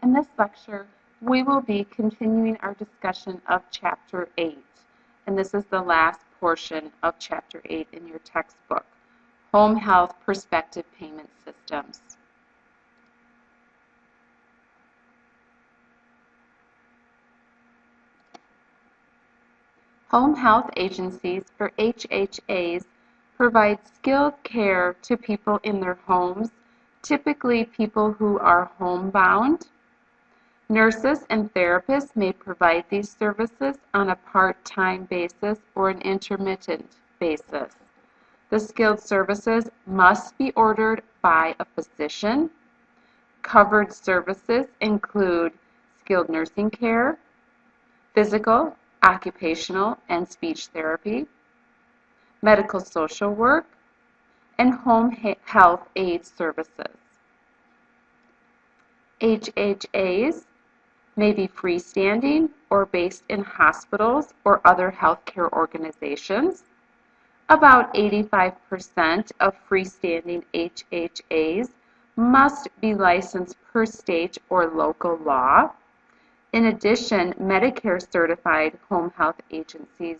In this lecture, we will be continuing our discussion of Chapter 8, and this is the last portion of Chapter 8 in your textbook, Home Health Prospective Payment Systems. Home health agencies, or HHAs, provide skilled care to people in their homes, typically people who are homebound. Nurses and therapists may provide these services on a part-time basis or an intermittent basis. The skilled services must be ordered by a physician. Covered services include skilled nursing care, physical, occupational, and speech therapy, medical social work, and home health aid services. HHAs may be freestanding or based in hospitals or other healthcare organizations. About 85% of freestanding HHAs must be licensed per state or local law. In addition, Medicare-certified home health agencies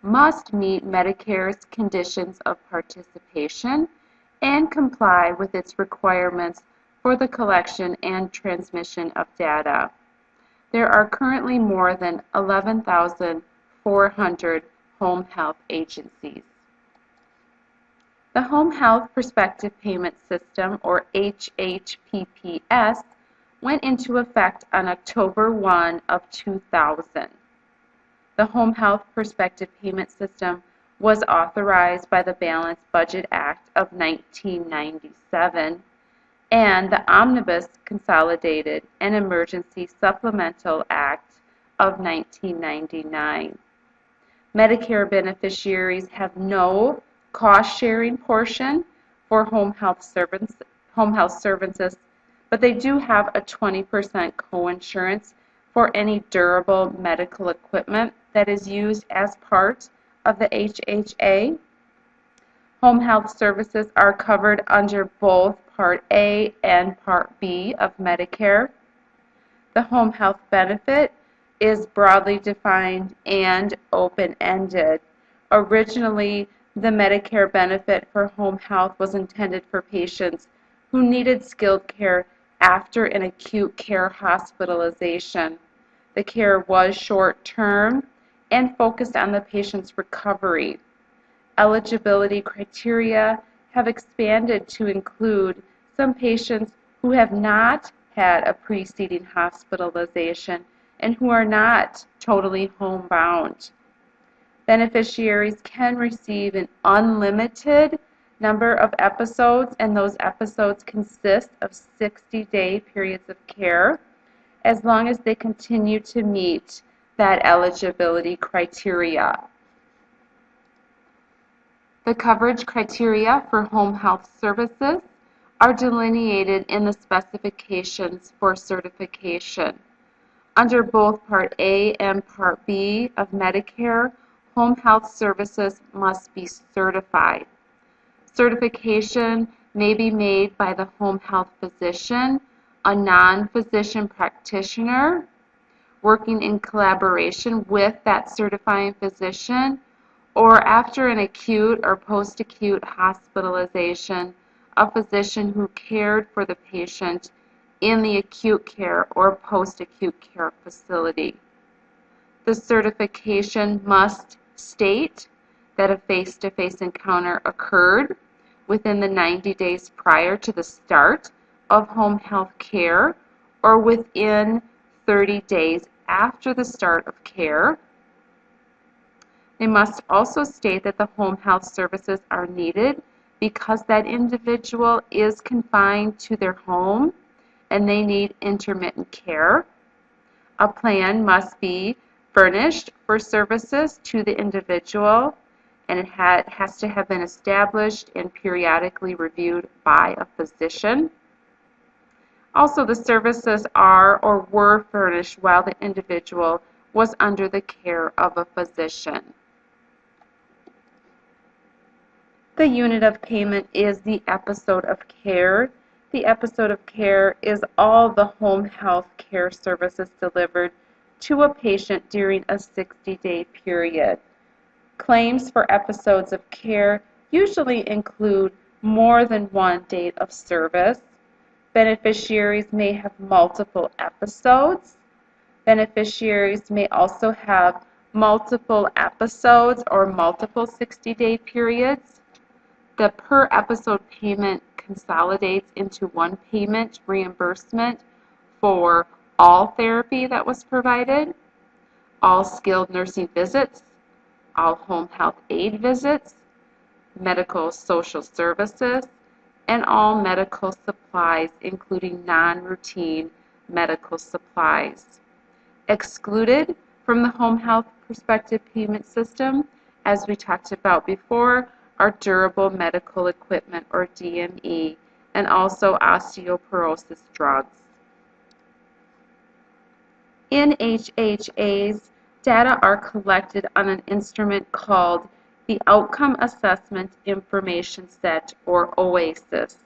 must meet Medicare's conditions of participation and comply with its requirements for the collection and transmission of data. There are currently more than 11,400 home health agencies. The Home Health Prospective Payment System, or HHPPS, went into effect on October 1 of 2000. The Home Health Prospective Payment System was authorized by the Balanced Budget Act of 1997 and the Omnibus Consolidated and Emergency Supplemental Act of 1999. Medicare beneficiaries have no cost-sharing portion for home health services, but they do have a 20% coinsurance for any durable medical equipment that is used as part of the HHA. Home health services are covered under both Part A and Part B of Medicare. The home health benefit is broadly defined and open-ended. Originally, the Medicare benefit for home health was intended for patients who needed skilled care after an acute care hospitalization. The care was short-term and focused on the patient's recovery. Eligibility criteria have expanded to include some patients who have not had a preceding hospitalization and who are not totally homebound. Beneficiaries can receive an unlimited number of episodes, and those episodes consist of 60-day periods of care as long as they continue to meet that eligibility criteria. The coverage criteria for home health services are delineated in the specifications for certification. Under both Part A and Part B of Medicare, home health services must be certified. Certification may be made by the home health physician, a non-physician practitioner, working in collaboration with that certifying physician, or after an acute or post-acute hospitalization, a physician who cared for the patient in the acute care or post-acute care facility. The certification must state that a face-to-face encounter occurred within the 90 days prior to the start of home health care or within 30 days after the start of care. They must also state that the home health services are needed because that individual is confined to their home and they need intermittent care. A plan must be furnished for services to the individual, and it has to have been established and periodically reviewed by a physician. Also, the services are or were furnished while the individual was under the care of a physician. The unit of payment is the episode of care The episode of care is all the home health care services delivered to a patient during a 60-day period. Claims for episodes of care usually include more than one date of service. Beneficiaries may have multiple episodes. Beneficiaries may also have multiple episodes or multiple 60-day periods. The per episode payment consolidates into one payment reimbursement for all therapy that was provided, all skilled nursing visits, all home health aid visits, medical social services, and all medical supplies, including non-routine medical supplies. Excluded from the home health prospective payment system, as we talked about before, are durable medical equipment, or DME, and also osteoporosis drugs. In HHAs, data are collected on an instrument called the Outcome Assessment Information Set, or OASIS.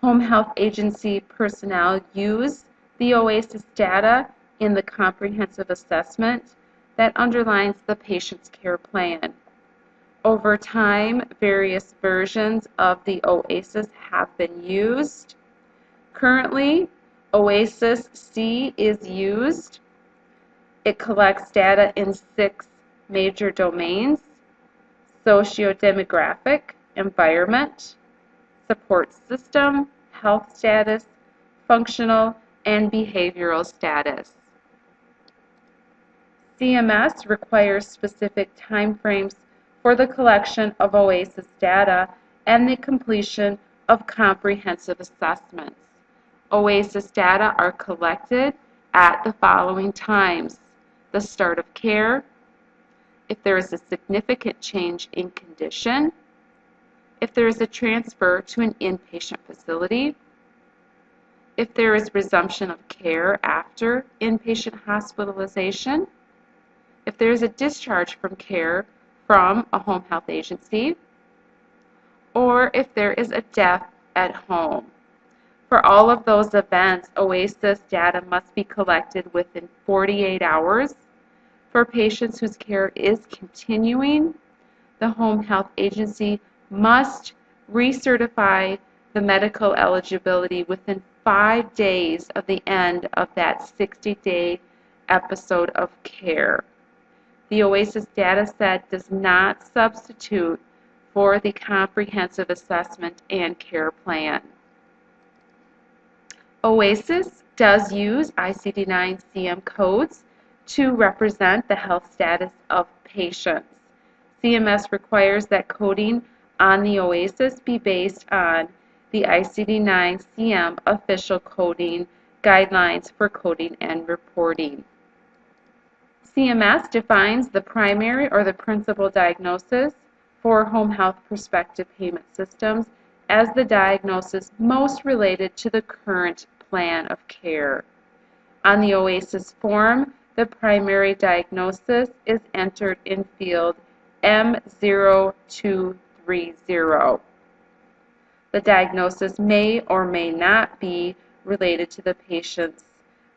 Home health agency personnel use the OASIS data in the comprehensive assessment that underlines the patient's care plan. Over time, various versions of the OASIS have been used. Currently, OASIS C is used. It collects data in 6 major domains: socio-demographic, environment, support system, health status, functional, and behavioral status. CMS requires specific timeframes for the collection of OASIS data and the completion of comprehensive assessments. OASIS data are collected at the following times: the start of care, if there is a significant change in condition, if there is a transfer to an inpatient facility, if there is resumption of care after inpatient hospitalization, if there is a discharge from care from a home health agency, or if there is a death at home. For all of those events, OASIS data must be collected within 48 hours. For patients whose care is continuing, the home health agency must recertify the medical eligibility within 5 days of the end of that 60-day episode of care. The OASIS data set does not substitute for the comprehensive assessment and care plan. OASIS does use ICD-9 CM codes to represent the health status of patients. CMS requires that coding on the OASIS be based on the ICD-9 CM official coding guidelines for coding and reporting. CMS defines the primary or the principal diagnosis for home health prospective payment systems as the diagnosis most related to the current plan of care. On the OASIS form, the primary diagnosis is entered in field M0230. The diagnosis may or may not be related to the patient's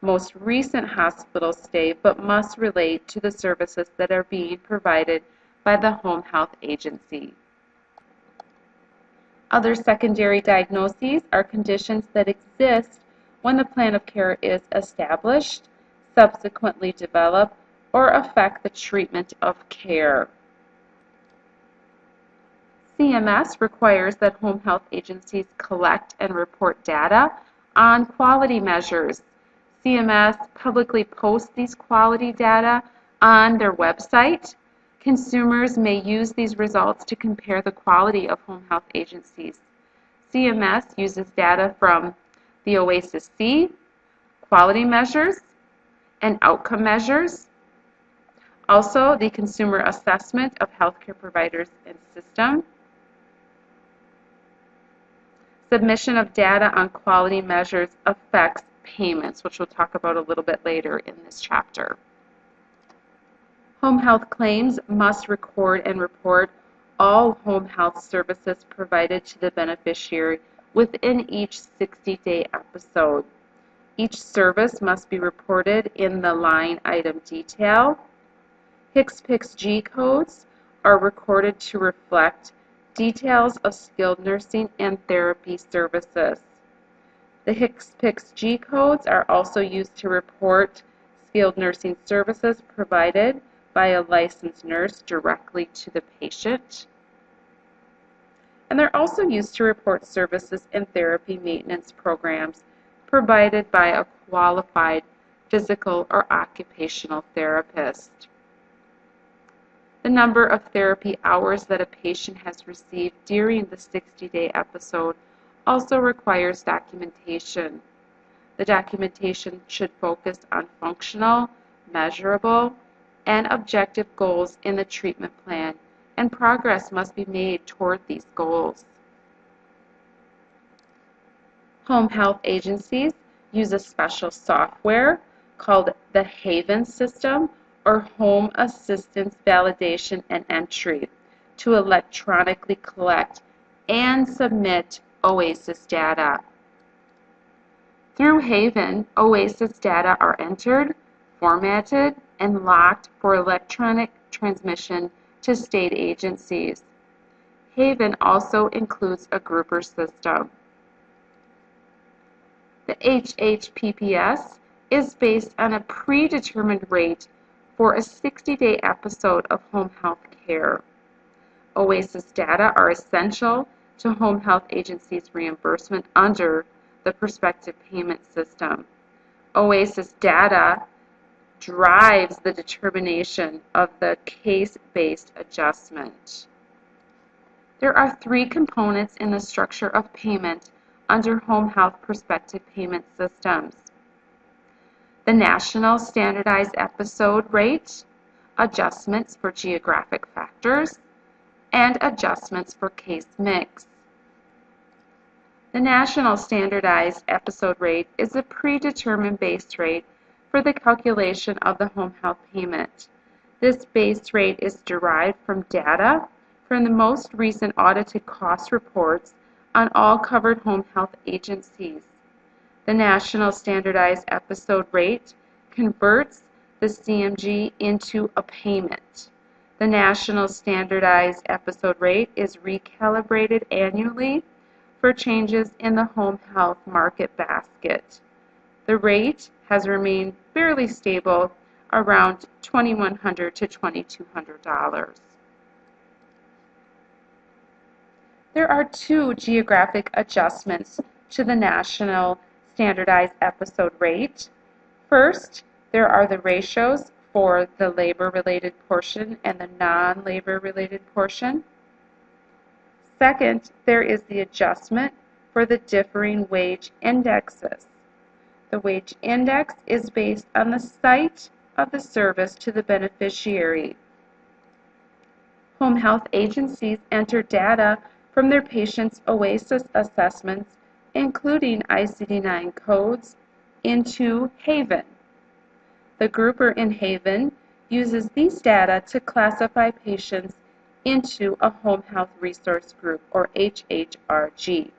most recent hospital stay, but must relate to the services that are being provided by the home health agency. Other secondary diagnoses are conditions that exist when the plan of care is established, subsequently develop, or affect the treatment of care. CMS requires that home health agencies collect and report data on quality measures. CMS publicly posts these quality data on their website. Consumers may use these results to compare the quality of home health agencies. CMS uses data from the OASIS C, quality measures, and outcome measures. Also, the consumer assessment of healthcare providers and system. Submission of data on quality measures affects payments, which we'll talk about a little bit later in this chapter. Home health claims must record and report all home health services provided to the beneficiary within each 60-day episode. Each service must be reported in the line item detail. HHPPS codes are recorded to reflect details of skilled nursing and therapy services. The HHPPS codes are also used to report skilled nursing services provided by a licensed nurse directly to the patient. And they're also used to report services and therapy maintenance programs provided by a qualified physical or occupational therapist. The number of therapy hours that a patient has received during the 60-day episode also requires documentation. The documentation should focus on functional, measurable, and objective goals in the treatment plan, and progress must be made toward these goals. Home health agencies use a special software called the Haven system, or Home Assistance Validation and Entry, to electronically collect and submit OASIS data. Through Haven, OASIS data are entered, formatted, and locked for electronic transmission to state agencies. Haven also includes a grouper system. The HHPPS is based on a predetermined rate for a 60-day episode of home health care. OASIS data are essential to home health agencies' reimbursement under the prospective payment system. OASIS data drives the determination of the case-based adjustment. There are three components in the structure of payment under home health prospective payment systems: the national standardized episode rate, adjustments for geographic factors, and adjustments for case mix. The national standardized episode rate is a predetermined base rate for the calculation of the home health payment. This base rate is derived from data from the most recent audited cost reports on all covered home health agencies. The national standardized episode rate converts the CMG into a payment. The national standardized episode rate is recalibrated annually for changes in the home health market basket. The rate has remained fairly stable around $2,100 to $2,200. There are two geographic adjustments to the national standardized episode rate. First, there are the ratios for the labor-related portion and the non-labor-related portion. Second, there is the adjustment for the differing wage indexes. The wage index is based on the site of the service to the beneficiary. Home health agencies enter data from their patients' OASIS assessments, including ICD-9 codes, into Haven. The grouper in Haven uses these data to classify patients into a home health resource group, or HHRG.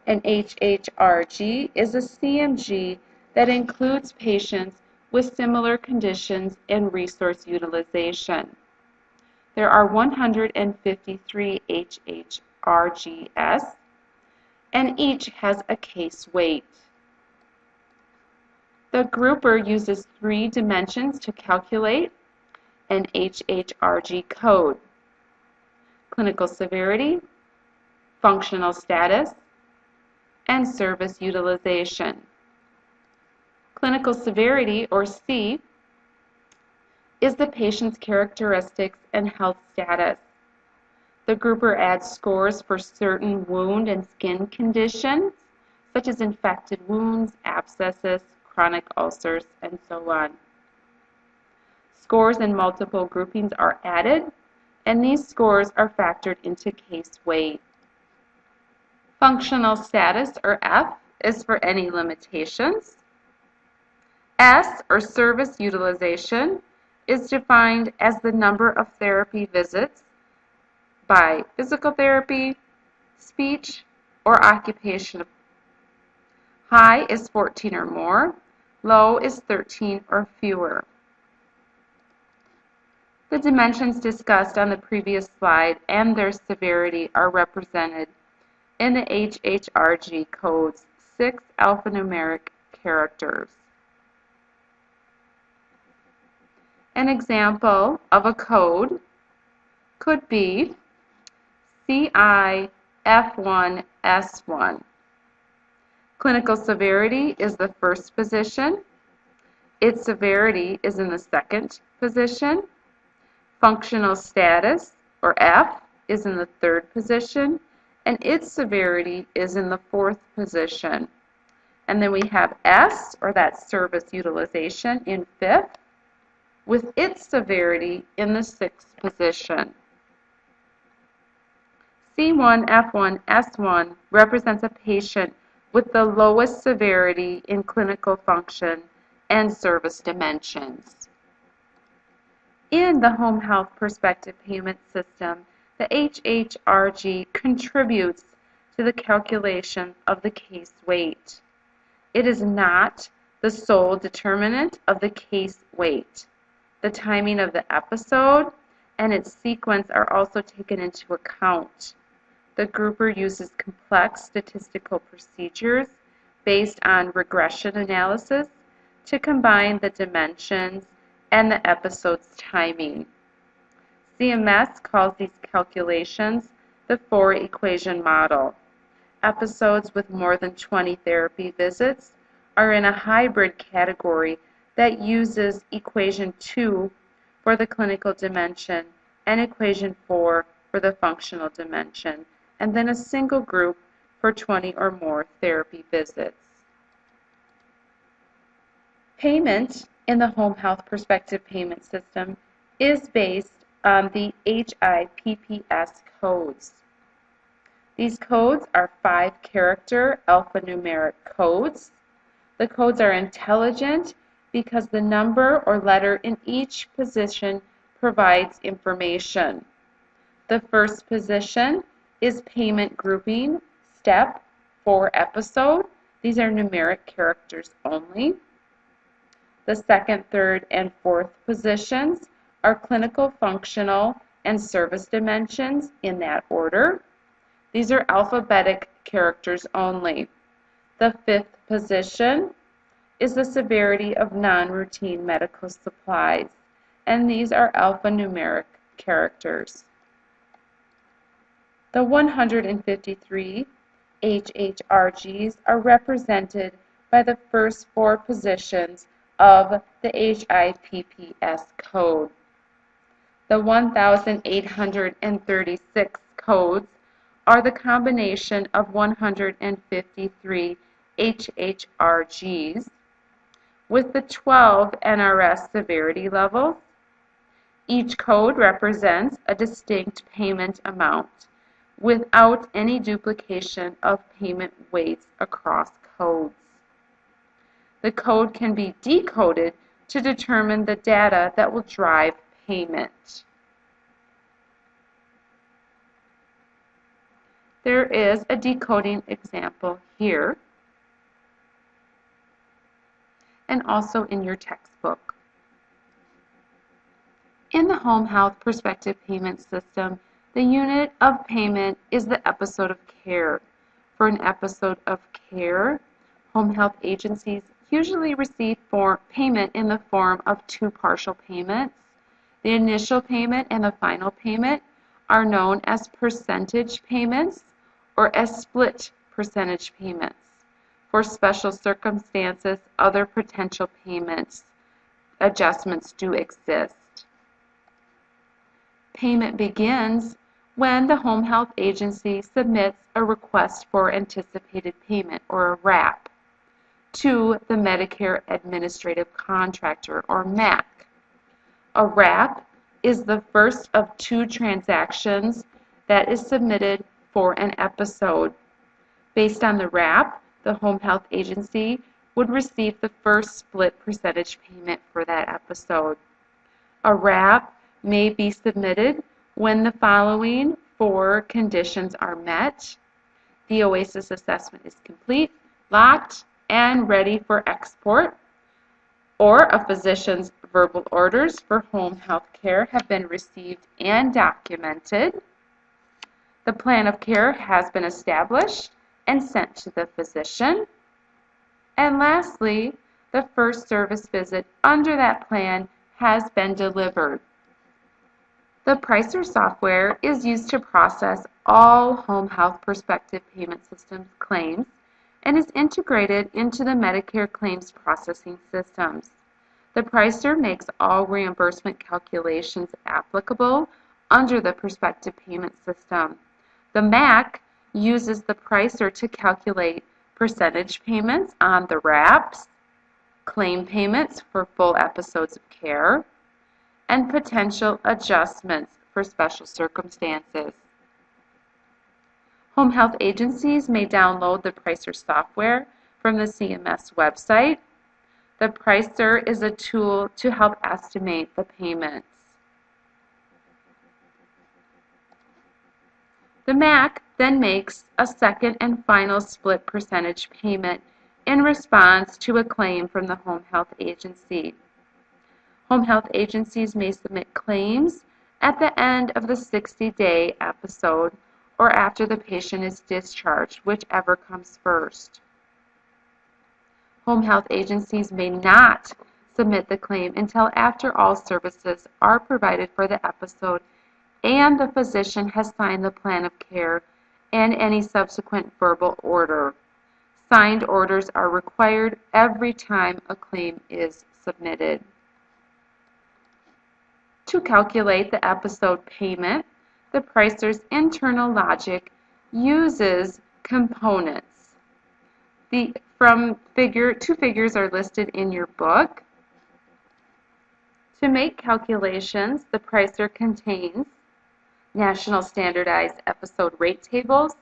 An HHRG is a CMG that includes patients with similar conditions and resource utilization. There are 153 HHRGs, and each has a case weight. The grouper uses three dimensions to calculate an HHRG code: clinical severity, functional status, and service utilization. Clinical severity, or C, is the patient's characteristics and health status. The grouper adds scores for certain wound and skin conditions, such as infected wounds, abscesses, chronic ulcers, and so on. Scores in multiple groupings are added, and these scores are factored into case weight. Functional status, or F, is for any limitations. S, or service utilization, is defined as the number of therapy visits by physical therapy, speech, or occupation. High is 14 or more. Low is 13 or fewer. The dimensions discussed on the previous slide and their severity are represented in the HHRG code's 6 alphanumeric characters. An example of a code could be CIF1S1. Clinical severity is the first position. Its severity is in the second position. Functional status, or F, is in the third position, and its severity is in the fourth position. And then we have S, or that service utilization, in fifth, with its severity in the sixth position. C1, F1, S1 represents a patient with the lowest severity in clinical function and service dimensions. In the home health prospective payment system, the HHRG contributes to the calculation of the case weight. It is not the sole determinant of the case weight. The timing of the episode and its sequence are also taken into account. The grouper uses complex statistical procedures based on regression analysis to combine the dimensions and the episode's timing. CMS calls these calculations the 4-equation model. Episodes with more than 20 therapy visits are in a hybrid category that uses equation 2 for the clinical dimension and equation 4 for the functional dimension, and then a single group for 20 or more therapy visits. Payment in the home health prospective payment system is based on the HIPPS codes. These codes are 5-character alphanumeric codes. The codes are intelligent because the number or letter in each position provides information. The first position is payment grouping, step, for episode. These are numeric characters only. The second, third, and fourth positions are clinical, functional, and service dimensions in that order. These are alphabetic characters only. The fifth position is the severity of non-routine medical supplies, and these are alphanumeric characters. The 153 HHRGs are represented by the first 4 positions of the HIPPS code. The 1,836 codes are the combination of 153 HHRGs with the 12 NRS severity levels. Each code represents a distinct payment amount without any duplication of payment weights across codes. The code can be decoded to determine the data that will drive payment. There is a decoding example here and also in your textbook. In the home health prospective payment system, the unit of payment is the episode of care. For an episode of care, home health agencies usually receive payment in the form of 2 partial payments. The initial payment and the final payment are known as percentage payments or as split percentage payments. For special circumstances, other potential payments adjustments do exist. Payment begins when the home health agency submits a request for anticipated payment, or a RAP, to the Medicare Administrative Contractor, or MAC. A RAP is the first of 2 transactions that is submitted for an episode. Based on the RAP, the home health agency would receive the first split percentage payment for that episode. A RAP may be submitted when the following 4 conditions are met. the OASIS assessment is complete, locked, and ready for export, or a physician's verbal orders for home health care have been received and documented. The plan of care has been established and sent to the physician. And lastly, the first service visit under that plan has been delivered. The Pricer software is used to process all home health prospective payment systems claims and is integrated into the Medicare claims processing systems. The Pricer makes all reimbursement calculations applicable under the prospective payment system. The MAC uses the Pricer to calculate percentage payments on the wraps, claim payments for full episodes of care, and potential adjustments for special circumstances. Home health agencies may download the Pricer software from the CMS website. The Pricer is a tool to help estimate the payments. The MAC then makes a second and final split percentage payment in response to a claim from the home health agency. Home health agencies may submit claims at the end of the 60-day episode or after the patient is discharged, whichever comes first. Home health agencies may not submit the claim until after all services are provided for the episode and the physician has signed the plan of care and any subsequent verbal order. Signed orders are required every time a claim is submitted. To calculate the episode payment, the Pricer's internal logic uses components. Two figures are listed in your book. To make calculations, the Pricer contains national standardized episode rate tables,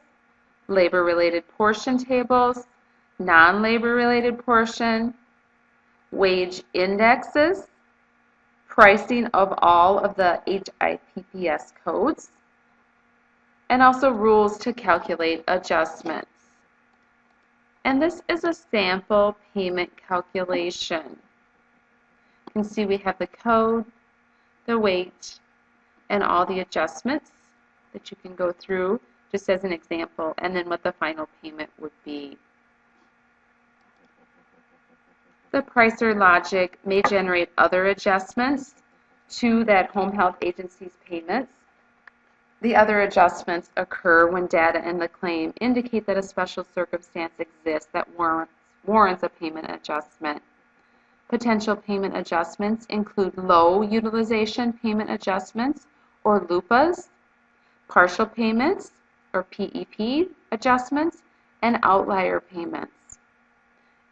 labor-related portion tables, non-labor-related portion, wage indexes, pricing of all of the HHPPS codes, and also rules to calculate adjustments. And this is a sample payment calculation. You can see we have the code, the weight, and all the adjustments that you can go through just as an example, and then what the final payment would be. The Pricer logic may generate other adjustments to that home health agency's payments. The other adjustments occur when data in the claim indicate that a special circumstance exists that warrants a payment adjustment. Potential payment adjustments include low utilization payment adjustments, or LUPAs, partial payments, or PEP adjustments, and outlier payments.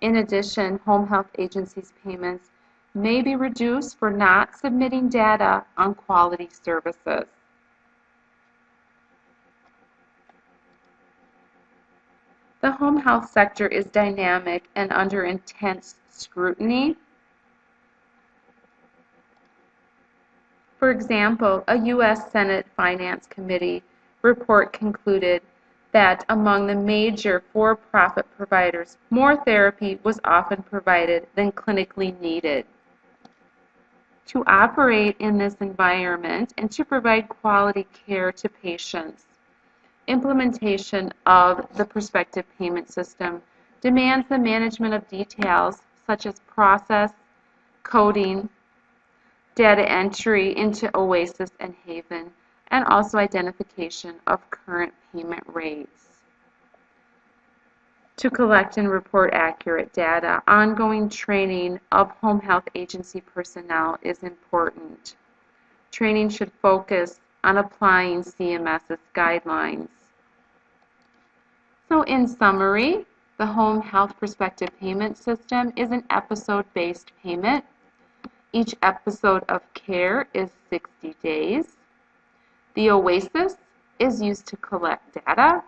In addition, home health agencies' payments may be reduced for not submitting data on quality services. The home health sector is dynamic and under intense scrutiny. For example, a U.S. Senate Finance Committee report concluded that among the major for-profit providers, more therapy was often provided than clinically needed. To operate in this environment and to provide quality care to patients, implementation of the prospective payment system demands the management of details such as process, coding, data entry into OASIS and Haven, and also identification of current payment rates. To collect and report accurate data, ongoing training of home health agency personnel is important. Training should focus on applying CMS's guidelines. So in summary, the home health prospective payment system is an episode-based payment. Each episode of care is 60 days. The OASIS is used to collect data.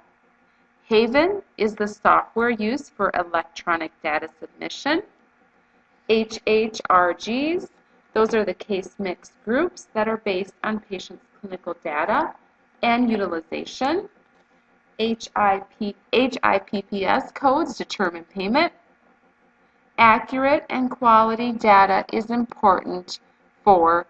Haven is the software used for electronic data submission. HHRGs, those are the case mix groups that are based on patients' clinical data and utilization. HIPPS codes determine payment. Accurate and quality data is important for